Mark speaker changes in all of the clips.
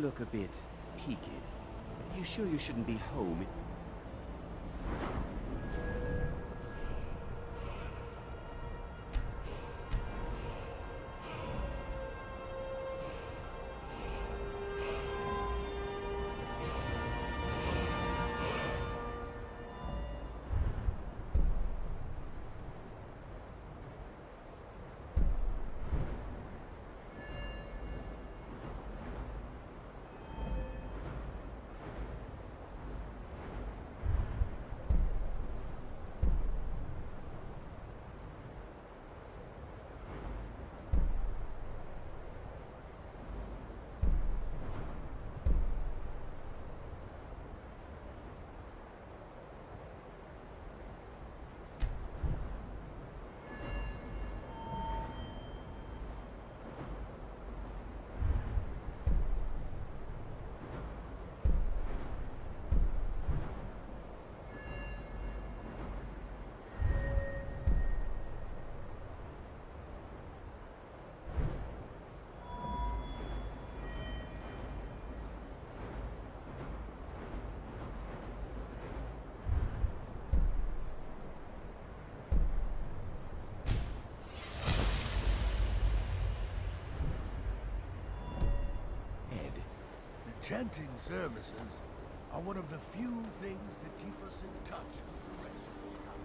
Speaker 1: look a bit peaked. You sure you shouldn't be home?
Speaker 2: Chanting services are one of the few things that keep us in touch with the rest of the town.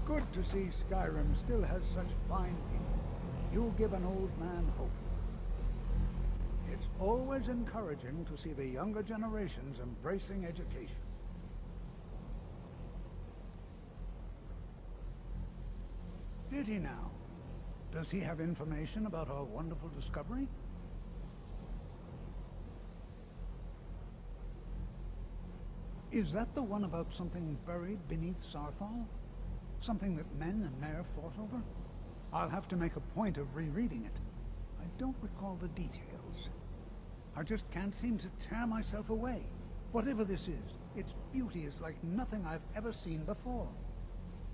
Speaker 2: Good to see Skyrim still has such fine people. You give an old man hope. It's always encouraging to see the younger generations embracing education. Did he now? Does he have information about our wonderful discovery? Is that the one about something buried beneath Saarthal? Something that men and Mare fought over? I'll have to make a point of rereading it. I don't recall the details. I just can't seem to tear myself away. Whatever this is, its beauty is like nothing I've ever seen before.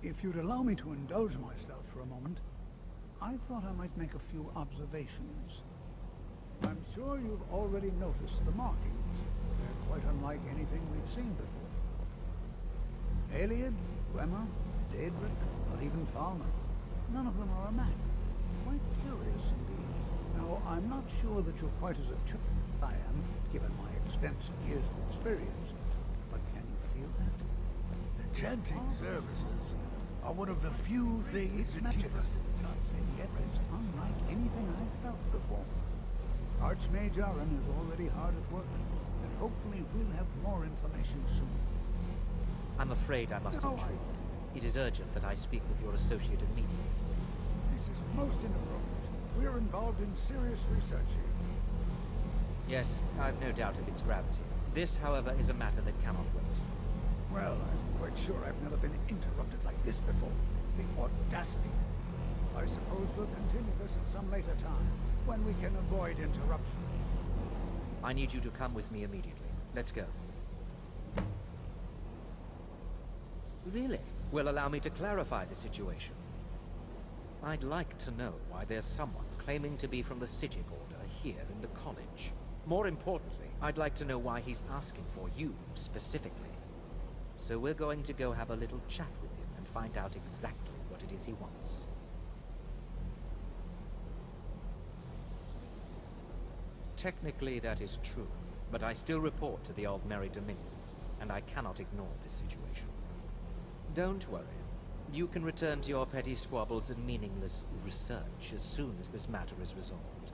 Speaker 2: If you'd allow me to indulge myself for a moment, I thought I might make a few observations. I'm sure you've already noticed the markings. They're quite unlike anything we've seen before. Aliad, Gwemmer, Daedric, or even Thalna. None of them are a match. Quite curious indeed. Now, I'm not sure that you're quite as attuned as I am, given my extensive years of experience, but can you feel that? The chanting services are one of the few things that keep us in touch. And yet it's unlike anything I've felt before. Archmage Aren is already hard at work, and hopefully we'll have more information soon.
Speaker 3: I'm afraid I must intrude. It is urgent that I speak with your associate immediately.
Speaker 2: This is most inappropriate. We're involved in serious research here.
Speaker 3: Yes, I've no doubt of its gravity. This, however, is a matter that cannot wait.
Speaker 2: Well, I'm quite sure I've never been interrupted like this before. The audacity. I suppose we'll continue this at some later time, when we can avoid interruptions.
Speaker 3: I need you to come with me immediately. Let's go. Really? Will allow me to clarify the situation. I'd like to know why there's someone claiming to be from the Sigil Order here in the college. More importantly, I'd like to know why he's asking for you, specifically. So we're going to go have a little chat with him and find out exactly what it is he wants. Technically that is true, but I still report to the Aldmeri Dominion, and I cannot ignore this situation. Don't worry. You can return to your petty squabbles and meaningless research as soon as this matter is resolved.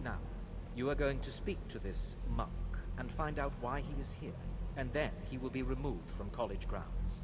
Speaker 3: Now, you are going to speak to this monk and find out why he is here. and then he will be removed from college grounds.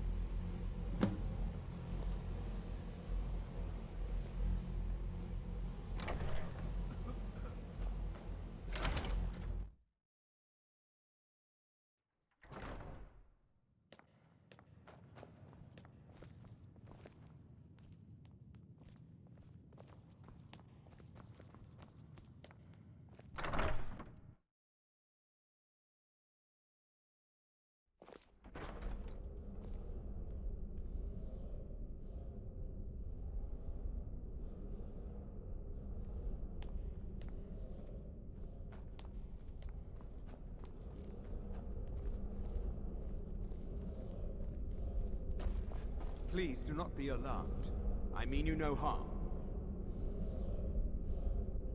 Speaker 4: Please do not be alarmed. I mean you no harm.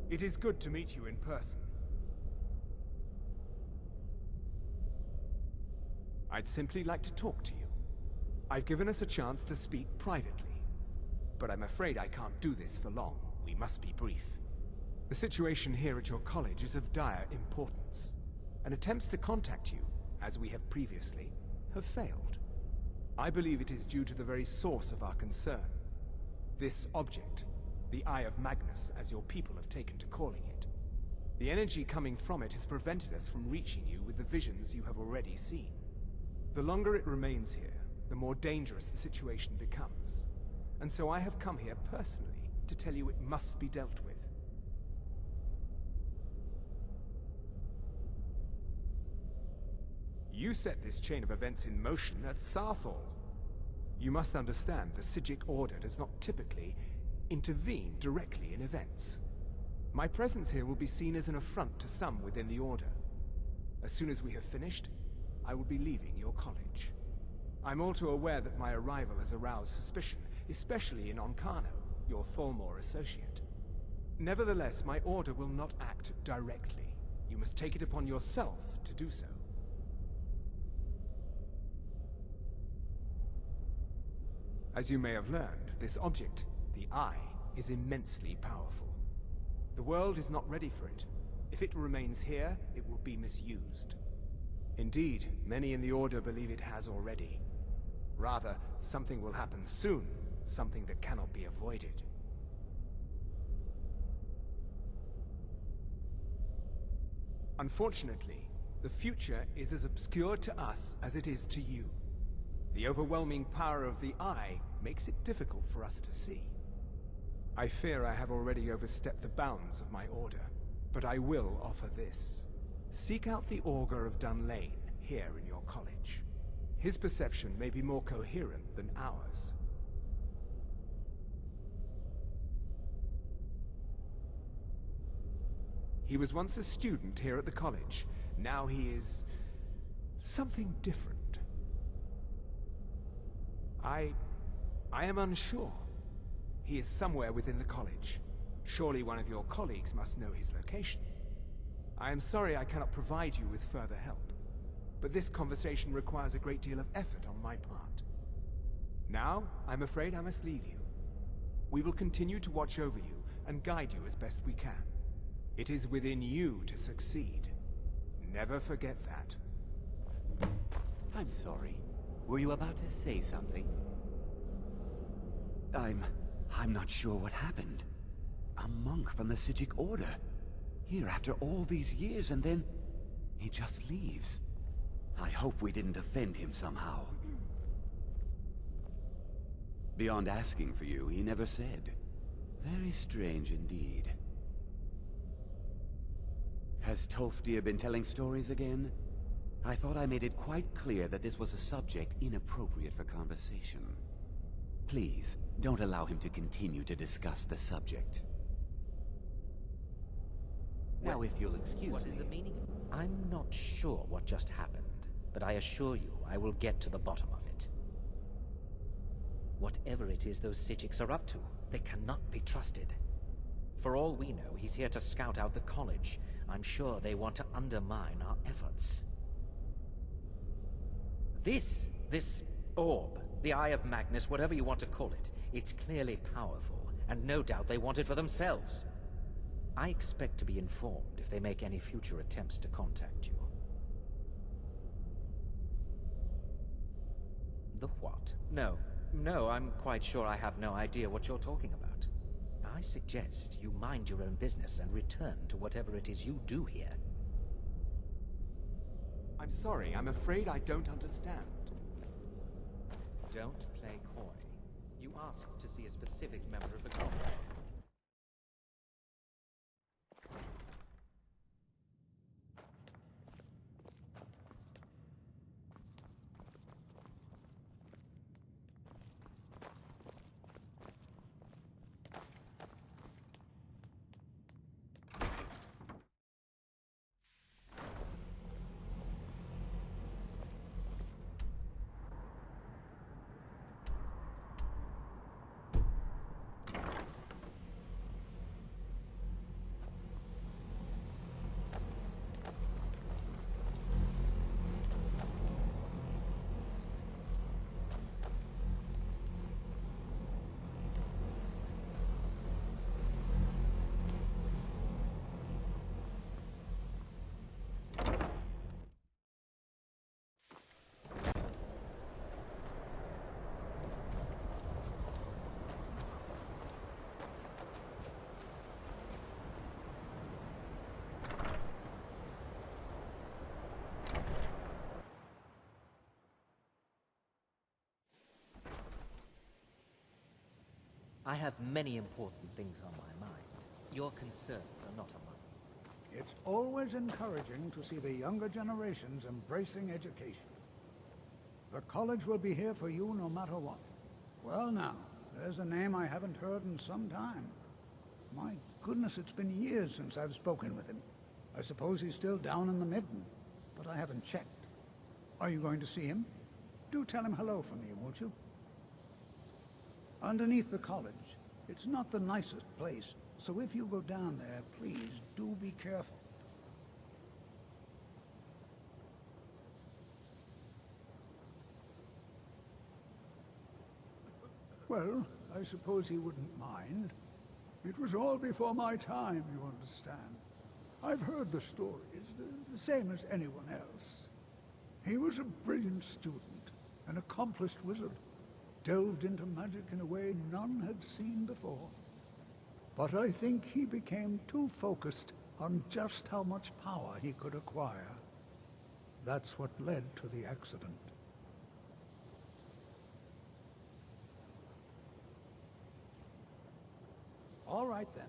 Speaker 4: It is good to meet you in person. I'd simply like to talk to you. I've given us a chance to speak privately, but I'm afraid I can't do this for long. We must be brief. The situation here at your college is of dire importance, and attempts to contact you, as we have previously, have failed. I believe it is due to the very source of our concern. This object, the Eye of Magnus, as your people have taken to calling it. The energy coming from it has prevented us from reaching you with the visions you have already seen. The longer it remains here, the more dangerous the situation becomes. And so I have come here personally to tell you it must be dealt with. You set this chain of events in motion at Saarthal. You must understand the Psijic Order does not typically intervene directly in events. My presence here will be seen as an affront to some within the Order. As soon as we have finished, I will be leaving your college. I'm all too aware that my arrival has aroused suspicion, especially in Ancano, your Tholmor associate. Nevertheless, my Order will not act directly. You must take it upon yourself to do so. As you may have learned, this object, the Eye, is immensely powerful. The world is not ready for it. If it remains here, it will be misused. Indeed, many in the Order believe it has already. Rather, something will happen soon, something that cannot be avoided. Unfortunately, the future is as obscure to us as it is to you. The overwhelming power of the Eye makes it difficult for us to see. I fear I have already overstepped the bounds of my Order, but I will offer this. Seek out the Augur of Dunlain here in your college. His perception may be more coherent than ours. He was once a student here at the college. Now he is something different. I am unsure. He is somewhere within the college. Surely one of your colleagues must know his location. I am sorry I cannot provide you with further help, but this conversation requires a great deal of effort on my part. Now, I'm afraid I must leave you. We will continue to watch over you and guide you as best we can. It is within you to succeed. Never forget that.
Speaker 1: I'm sorry. Were you about to say something? I'm not sure what happened. A monk from the Psijic Order. Here after all these years, and then he just leaves. I hope we didn't offend him somehow. Beyond asking for you, he never said. Very strange indeed. Has Tolfdir been telling stories again? I thought I made it quite clear that this was a subject inappropriate for conversation. Please, don't allow him to continue to discuss the subject. Now, if you'll excuse me...
Speaker 3: What is the meaning? I'm not sure what just happened, but I assure you I will get to the bottom of it. Whatever it is those Psijics are up to, they cannot be trusted. For all we know, he's here to scout out the college. I'm sure they want to undermine our efforts. This orb, the Eye of Magnus, whatever you want to call it, it's clearly powerful, and no doubt they want it for themselves. I expect to be informed if they make any future attempts to contact you. The what? No. No, I'm quite sure I have no idea what you're talking about. I suggest you mind your own business and return to whatever it is you do here.
Speaker 4: I'm sorry, I'm afraid I don't understand.
Speaker 3: Don't play coy. You asked to see a specific member of the college. I have many important things on my mind. Your concerns are not among them.
Speaker 2: It's always encouraging to see the younger generations embracing education. The college will be here for you no matter what. Well now, there's a name I haven't heard in some time. My goodness, it's been years since I've spoken with him. I suppose he's still down in the Midden, but I haven't checked. Are you going to see him? Do tell him hello for me, won't you? Underneath the college. It's not the nicest place, so if you go down there, please do be careful. Well, I suppose he wouldn't mind. It was all before my time, you understand. I've heard the stories, the same as anyone else. He was a brilliant student, an accomplished wizard. Delved into magic in a way none had seen before. But I think he became too focused on just how much power he could acquire. That's what led to the accident. All right then.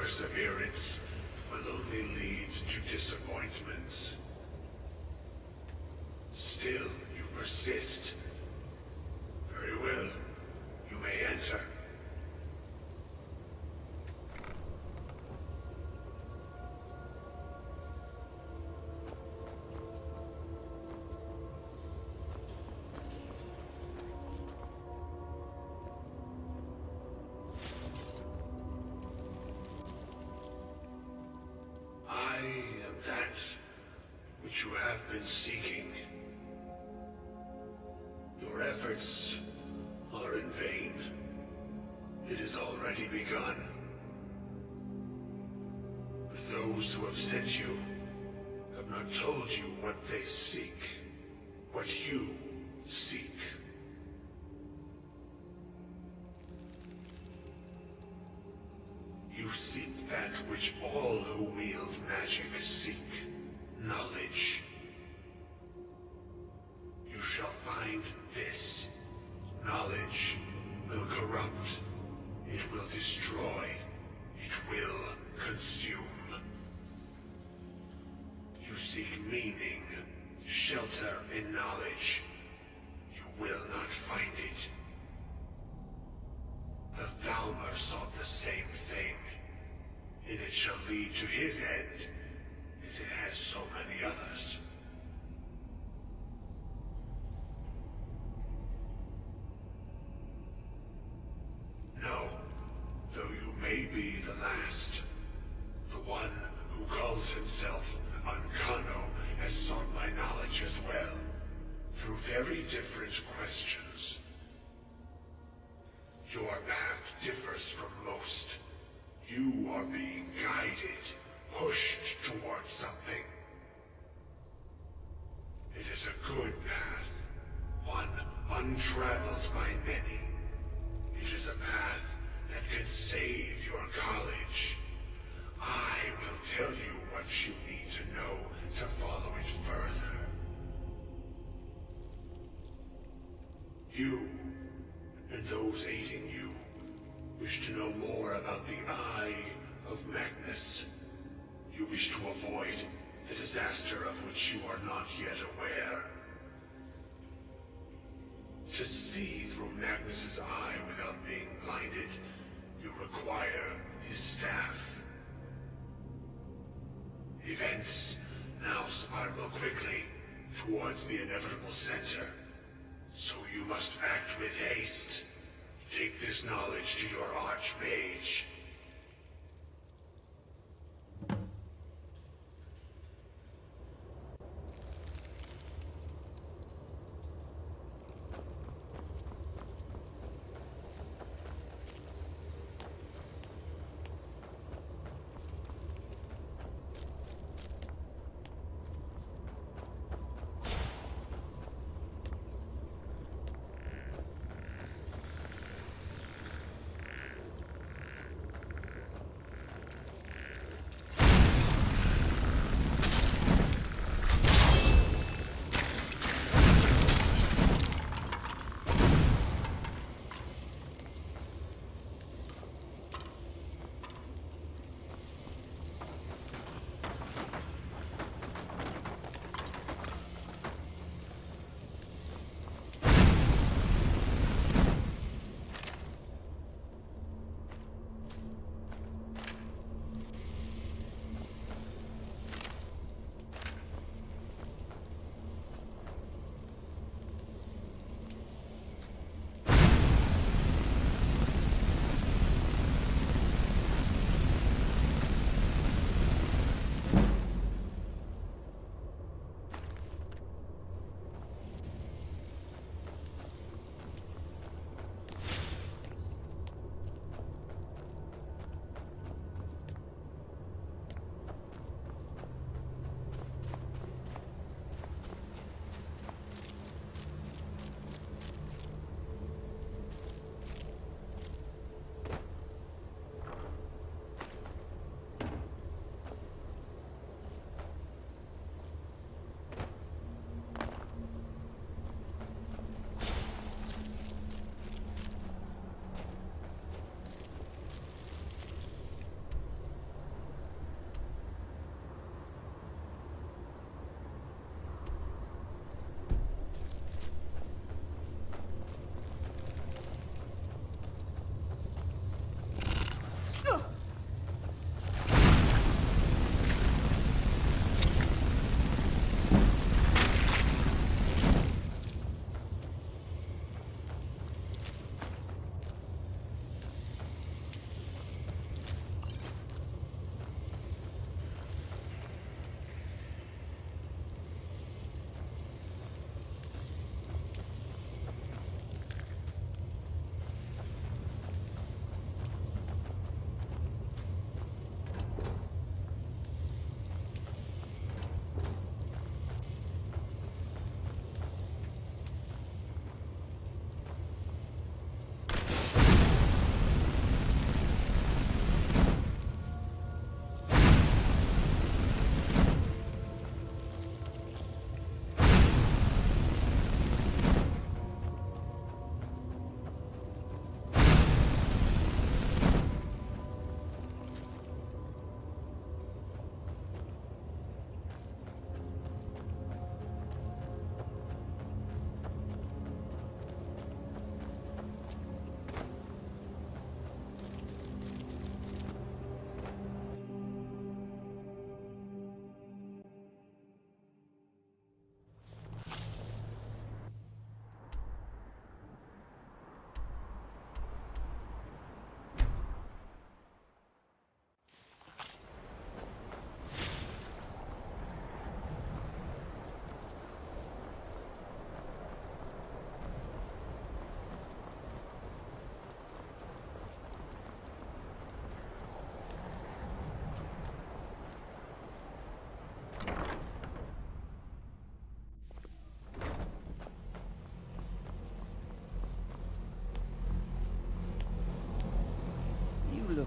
Speaker 5: perseverance will only lead to disappointments. Still, you persist. Very well. You may enter. I am that which you have been seeking. Your efforts are in vain. It has already begun. But those who have sent you have not told you what they seek, what you seek. You seek that which all who wield magic seek, knowledge. You shall find this. Knowledge will corrupt. It will destroy. It will consume. You seek meaning, shelter in knowledge. You will not find it. The Thalmor sought the same thing, and it shall lead to his end, as it has so many others. No, though you may be the last, the one who calls himself Ancano has sought my knowledge as well, through very different questions. Your path differs from most. You are being guided, pushed towards something. It is a good path, one untraveled by many. It is a path that can save your college. I will tell you what you need to know to follow it further. You, and those aiding you, wish to know more about the Eye of Magnus. You wish to avoid the disaster of which you are not yet aware. To see through Magnus's eye without being blinded, you require his staff. Events now spiral quickly towards the inevitable center, so you must act with haste. Take this knowledge to your archmage.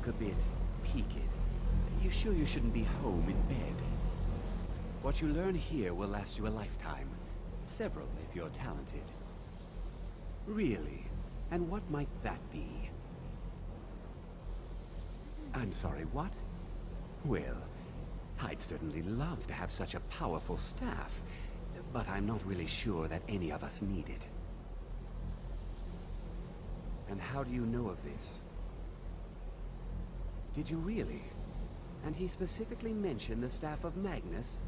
Speaker 1: look a bit peaked. You sure you shouldn't be home in bed? What you learn here will last you a lifetime. Several, if you're talented. Really? And what might that be? I'm sorry, what? Well, I'd certainly love to have such a powerful staff, but I'm not really sure that any of us need it. And how do you know of this? Did you really? And he specifically mentioned the staff of Magnus?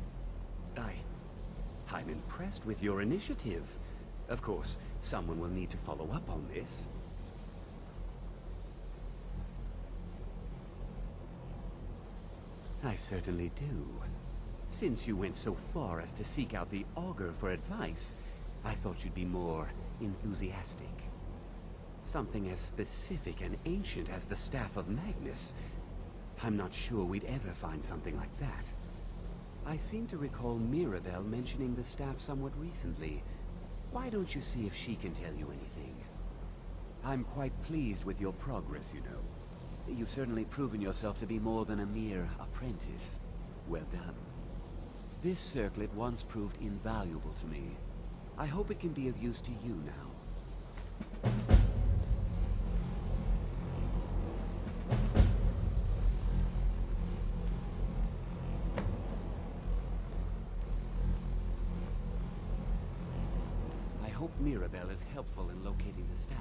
Speaker 1: I'm impressed with your initiative. Of course, someone will need to follow up on this. I certainly do. Since you went so far as to seek out the Augur for advice, I thought you'd be more enthusiastic. Something as specific and ancient as the Staff of Magnus. I'm not sure we'd ever find something like that. I seem to recall Mirabelle mentioning the staff somewhat recently. Why don't you see if she can tell you anything? I'm quite pleased with your progress, you know. You've certainly proven yourself to be more than a mere apprentice. Well done. This circlet once proved invaluable to me. I hope it can be of use to you now. I hope Mirabelle is helpful in locating the staff.